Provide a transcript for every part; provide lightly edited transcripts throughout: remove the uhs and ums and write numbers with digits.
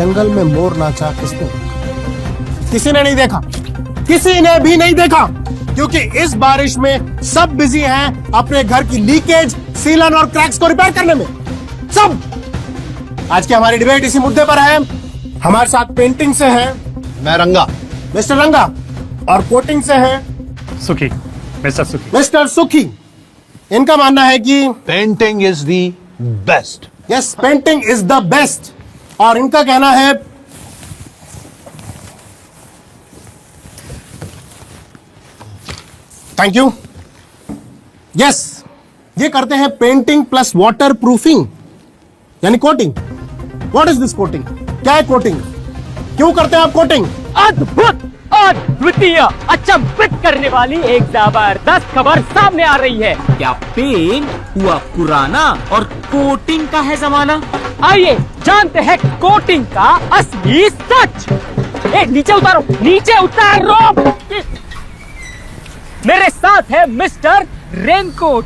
जंगल में मोर नाचा किसने? किसी ने नहीं देखा, किसी ने भी नहीं देखा, क्योंकि इस बारिश में सब बिजी हैं अपने घर की लीकेज, सीलन और क्रैक्स को रिपेयर करने में। सब। आज की हमारी डिबेट इसी मुद्दे पर है। हमारे साथ पेंटिंग से है मैं रंगा, मिस्टर रंगा, और कोटिंग से है सुखी, मिस्टर सुखी। मिस्टर सुखी। इनका मानना है कि painting is the best. Yes, painting is the best. और इनका कहना है थैंक यू। यस, ये करते हैं पेंटिंग प्लस वाटर प्रूफिंग, यानी coating. What is this coating? क्या है कोटिंग? क्यों करते हैं आप कोटिंग? अद्भुत, अद्वितीय, अचंभित करने वाली एक जबरदस्त खबर सामने आ रही है। क्या पेंट हुआ पुराना और कोटिंग का है जमाना? आइए जानते हैं कोटिंग का असली सच। नीचे उतारो, नीचे उतारो। मेरे साथ है मिस्टर रेनकोट।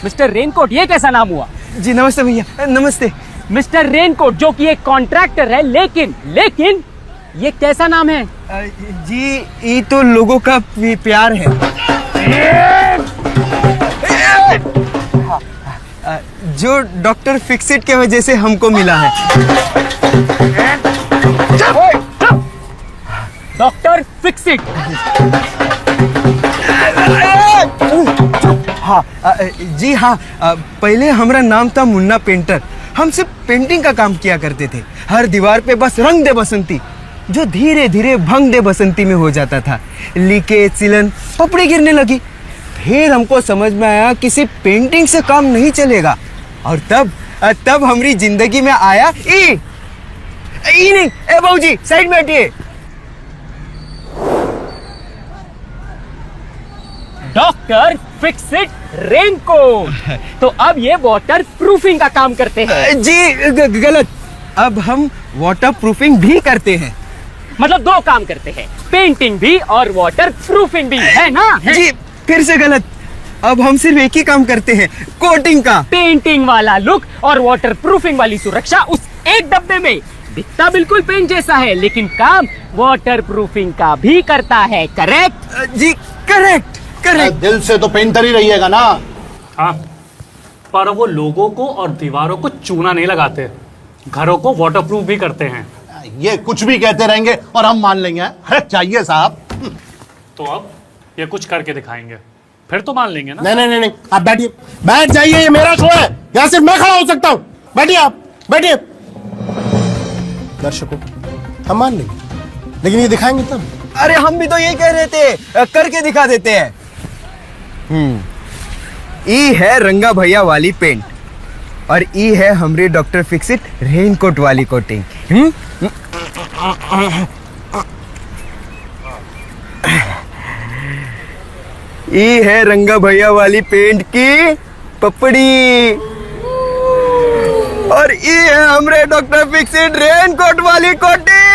मिस्टर रेनकोट, ये कैसा नाम हुआ? जी नमस्ते भैया, नमस्ते। मिस्टर रेनकोट जो कि एक कॉन्ट्रैक्टर है, लेकिन ये कैसा नाम है? जी ये तो लोगों का प्यार है। जो डॉक्टर फिक्सिट के वजह से हमको मिला है। Doctor Fixit. हाँ जी हाँ, पहले हमारा नाम था मुन्ना पेंटर। हम सिर्फ पेंटिंग का काम किया करते थे। हर दीवार पे बस रंग दे बसंती, जो धीरे धीरे भंग दे बसंती में हो जाता था। लीकेज, सीलन, पपड़ी गिरने लगी। फिर हमको समझ में आया कि सिर्फ पेंटिंग से काम नहीं चलेगा। और तब हमारी जिंदगी में आया ई नहीं। ए बाबूजी साइड में हटिए। Doctor Fixit raincoat. तो अब ये वाटर प्रूफिंग का काम करते हैं। जी गलत, अब हम वाटर प्रूफिंग भी करते हैं। मतलब दो काम करते हैं, पेंटिंग भी और वाटर प्रूफिंग भी, है ना? जी फिर से गलत, अब हम सिर्फ एक ही काम करते हैं, कोटिंग का। पेंटिंग वाला लुक और वाटर प्रूफिंग वाली सुरक्षा उस एक डब्बे में। दिखता बिल्कुल पेंट जैसा है, लेकिन काम वाटर प्रूफिंग का भी करता है। करेक्ट? जी करेक्ट करेक्ट। दिल से तो पेंटर ही रहिएगा ना। हाँ, पर वो लोगों को और दीवारों को चूना नहीं लगाते, घरों को वाटरप्रूफ भी करते हैं। ये कुछ भी कहते रहेंगे और हम मान लेंगे। अरे चाहिए साहब। तो अब ये कुछ करके दिखाएंगे, फिर तो मान लेंगे ना। नहीं, आप बैठिए, बैठ जाइए, ये मेरा शो है, यहां सिर्फ मैं खड़ा हो सकता हूं। बैठिए, आप बैठिए। दर्शकों, हम मान लेंगे, लेकिन ये दिखाएंगे तब। अरे हम भी तो ये कह रहे थे, करके दिखा देते हैं। ई है रंगा भैया वाली पेंट, और ई है हमरे डॉक्टर फिक्सिट रेनकोट वाली कोटिंग। ई है रंगा भैया वाली पेंट की पपड़ी, और ई है हमरे डॉक्टर फिक्सिट रेनकोट वाली कोटिंग।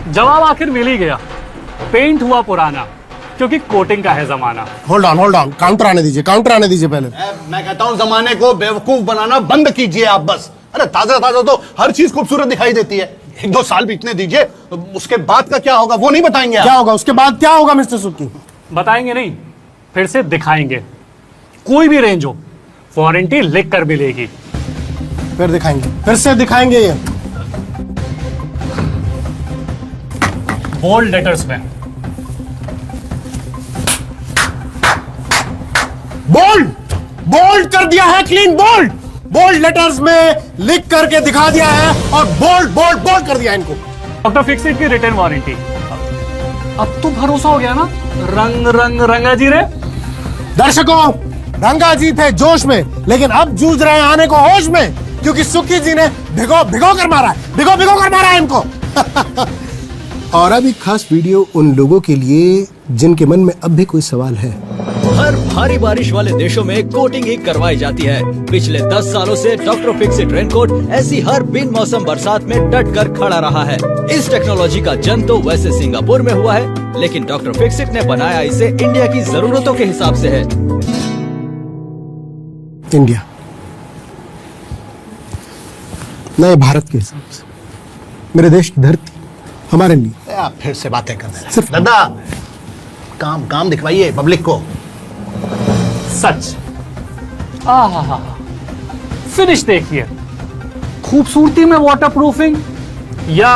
जवाब आखिर मिल ही गया, पेंट हुआ पुराना क्योंकि कोटिंग का है जमाना। होल्ड ऑन, काउंटर आने दीजिए पहले। मैं कहता हूँ जमाने को बेवकूफ बनाना बंद कीजिए आप बस। अरे ताजा तो हर चीज खूबसूरत दिखाई देती है। 1-2 साल बीतने दीजिए, उसके बाद का क्या होगा वो नहीं बताएंगे आप। क्या होगा उसके बाद? क्या होगा मिस्टर सुक्की? बताएंगे नहीं, फिर से दिखाएंगे। कोई भी रेंज हो, वारंटी लिख कर मिलेगी। फिर दिखाएंगे, फिर से दिखाएंगे। ये बोल्ड लेटर्स में, बोल्ड कर दिया है, क्लीन बोल्ड लेटर्स में लिख करके दिखा दिया है, और बोल्ड कर दिया है इनको। डॉक्टर फिक्सिट की रिटर्न वारंटी। अब तो भरोसा हो गया ना। रंगा जी रे। दर्शकों, रंगा जी थे जोश में, लेकिन अब जूझ रहे हैं आने को होश में, क्योंकि सुक्की जी ने भिगो कर मारा है इनको। और अब एक खास वीडियो उन लोगों के लिए जिनके मन में अब भी कोई सवाल है। हर भारी बारिश वाले देशों में कोटिंग ही करवाई जाती है। पिछले 10 सालों से डॉक्टर फिक्सिट रेनकोट ऐसी हर बिन मौसम बरसात में डट कर खड़ा रहा है। इस टेक्नोलॉजी का जन्म तो वैसे सिंगापुर में हुआ है, लेकिन डॉक्टर फिक्सिट ने बनाया इसे इंडिया की जरूरतों के हिसाब से है। इंडिया, नए भारत के हिसाब से, मेरे देश की धरती हमारे लिए। आप फिर से बातें कर रहे हैं सिर्फ- दादा। काम काम दिखवाइए पब्लिक को। सच। आहा, फिनिश देखिए। खूबसूरती में वाटरप्रूफिंग या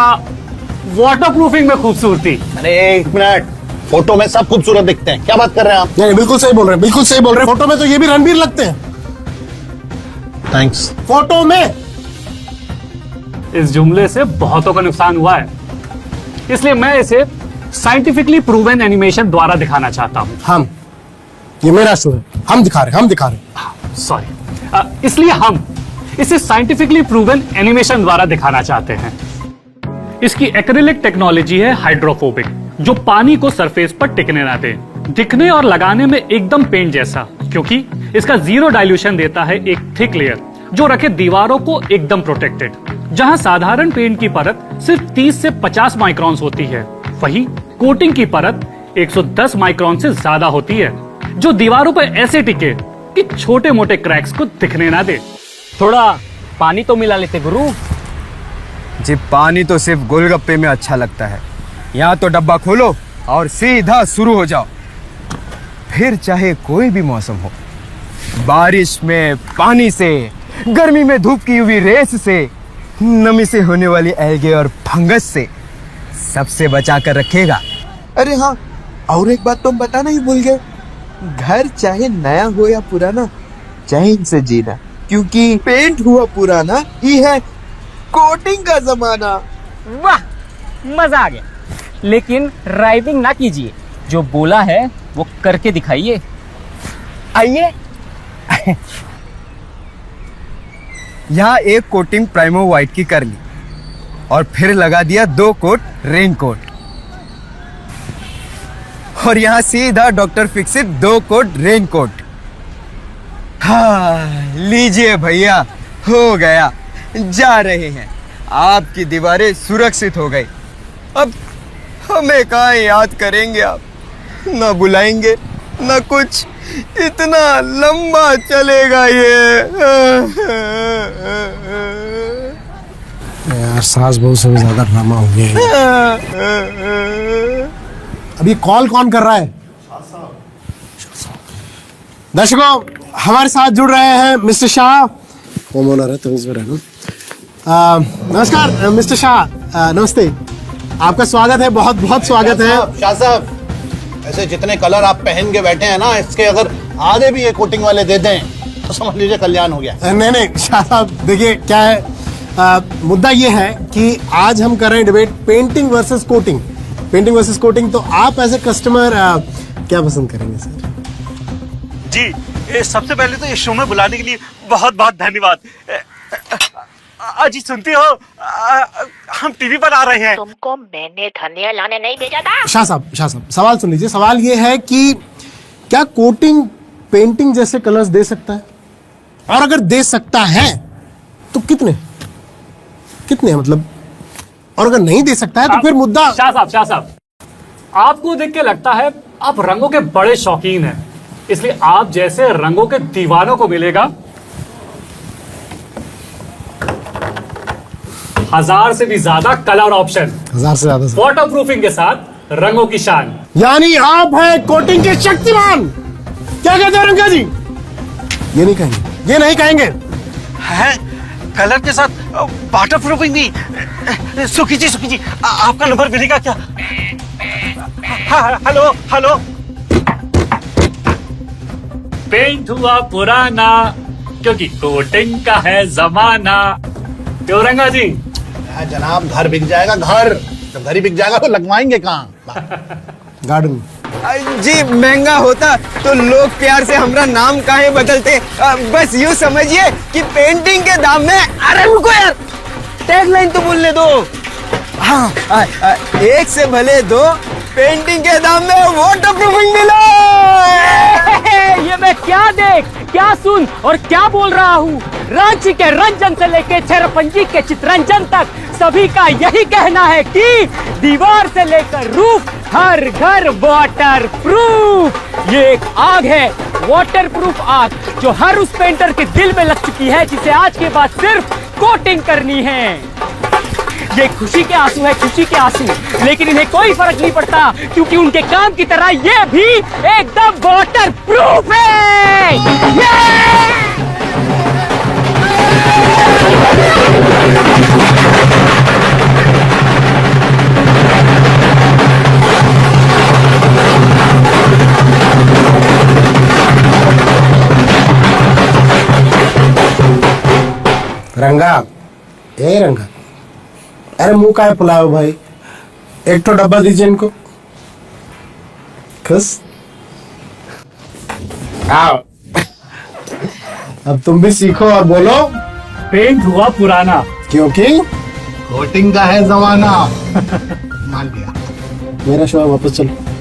वाटरप्रूफिंग में खूबसूरती। अरे एक मिनट, फोटो में सब खूबसूरत दिखते हैं, क्या बात कर रहे हैं आप? नहीं, बिल्कुल सही बोल रहे हैं, बिल्कुल सही बोल रहे हैं। फोटो में तो ये भी रणबीर लगते हैं, थैंक्स। फोटो में। इस जुमले से बहुतों का नुकसान हुआ है, इसलिए मैं इसे साइंटिफिकली प्रूवन एनिमेशन द्वारा दिखाना चाहता हूं। ये मेरा शो है, हम दिखा रहे सॉरी, इसलिए हम इसे साइंटिफिकली प्रूवन एनिमेशन द्वारा दिखाना चाहते हैं। इसकी एक्रिलिक टेक्नोलॉजी है हाइड्रोफोबिक, जो पानी को सरफेस पर टिकने ना दे, दिखने और लगाने में एकदम पेंट जैसा, क्योंकि इसका जीरो डाइल्यूशन देता है एक थिक लेयर जो रखे दीवारों को एकदम प्रोटेक्टेड। जहां साधारण पेंट की परत सिर्फ 30 से 50 माइक्रॉन्स होती है, वहीं कोटिंग की परत 110 माइक्रॉन से ज्यादा होती है, जो दीवारों पर ऐसे टिके कि छोटे मोटे क्रैक्स को दिखने ना दे। थोड़ा पानी तो मिला लेते गुरु। जी पानी तो सिर्फ गोलगप्पे में अच्छा लगता है, यहाँ तो डब्बा खोलो और सीधा शुरू हो जाओ। फिर चाहे कोई भी मौसम हो, बारिश में पानी से, गर्मी में धूप की यूवी रेस से, नमी से होने वाली एल्गे और फंगस से, सबसे बचा कर रखेगा। अरे हाँ, और एक बात तुम बताना ही भूल गए, घर चाहे नया हो या पुराना, चैन से जीना, क्योंकि पेंट हुआ पुराना ही है कोटिंग का जमाना। वाह, मजा आ गया। लेकिन ड्राइविंग ना कीजिए, जो बोला है वो करके दिखाइए। आइए। यहाँ एक कोटिंग प्राइमो व्हाइट की कर ली और फिर लगा दिया 2 कोट रेन कोट, और यहाँ सीधा doctor Fixit 2 coat rain coat. हाँ लीजिए भैया, हो गया। जा रहे हैं, आपकी दीवारें सुरक्षित हो गई। अब हमें कहाँ याद करेंगे आप, ना बुलाएंगे ना कुछ। इतना लंबा चलेगा ये। यार सास बहू से भी ज्यादा ड्रामा हो गया। अभी कॉल कौन कर रहा है? दर्शकों, हमारे साथ जुड़ रहे हैं मिस्टर शाह। होम ओनर है तो इस बार है ना। नमस्कार मिस्टर शाह, नमस्ते, आपका स्वागत है, बहुत बहुत स्वागत है। शाह साहब, ऐसे जितने कलर आप पहन के बैठे हैं ना, इसके अगर आधे भी ये कोटिंग वाले दे दें तो समझ लीजिए कल्याण हो गया। नहीं नहीं शाह साहब, देखिए क्या है, मुद्दा ये है कि आज हम कर रहे हैं debate painting versus coating. Painting versus coating, तो आप एज ए कस्टमर क्या पसंद करेंगे सर? जी, सबसे पहले तो इस शो में बुलाने के लिए बहुत बहुत धन्यवाद। जी सुनती हो, हम टीवी पर आ रहे हैं। तुमको मैंने धनिया लाने नहीं भेजा था? शाह साहब सवाल सुन लीजिए। सवाल ये है कि क्या कोटिंग पेंटिंग जैसे कलर्स दे सकता है, और अगर दे सकता है तो कितने कितने मतलब, और अगर नहीं दे सकता है तो फिर मुद्दा। शाह साहब, आपको देख के लगता है आप रंगों के बड़े शौकीन हैं, इसलिए आप जैसे रंगों के दीवानों को मिलेगा 1000 से भी ज्यादा कलर ऑप्शन, 1000 से ज्यादा। वाटर प्रूफिंग के साथ रंगों की शान। यानी आप हैं कोटिंग के शक्तिमान। क्या कहते हैं रंगा जी? ये नहीं कहेंगे, ये नहीं कहेंगे। है कलर के साथ वाटर प्रूफिंग भी। सुखी जी, आपका नंबर मिलेगा क्या? Hello hello. पेंट हुआ पुराना, क्योंकि कोटिंग का है जमाना। क्यों रंगा जी? जनाब, घर बिक जाएगा, घर जब घर ही बिक जाएगा तो लगवाएंगे कहाँ? गार्डन। जी महंगा होता तो लोग प्यार से हमारा नाम काहे बदलते। बस यूँ समझिए कि पेंटिंग के दाम में। अरे रुको यार, टैगलाइन तो बोलने दो। हाँ, एक से भले दो, पेंटिंग के दाम में वाटर प्रूफिंग मिला। ये मैं क्या देख, क्या सुन और क्या बोल रहा हूँ। रांची के रंजन से लेके चेरपंजी के चितरंजन तक सभी का यही कहना है कि दीवार से लेकर रूफ, हर घर वाटर प्रूफ। ये एक आग है, वाटर प्रूफ आग जो हर उस पेंटर के दिल में लग चुकी है, जिसे आज के बाद सिर्फ कोटिंग करनी है। ये खुशी के आंसू है, खुशी के आंसू, लेकिन इन्हें कोई फर्क नहीं पड़ता क्योंकि उनके काम की तरह ये भी एकदम वाटर प्रूफ है। रंगा, ए रंगा, अरे मुंह काहे फुलाओ भाई, एक तो डब्बा दीजिए इनको। खुश आओ, अब तुम भी सीखो और बोलो पेंट हुआ पुराना क्योंकि कोटिंग का है जमाना। मान लिया। मेरा शो वापस चलो।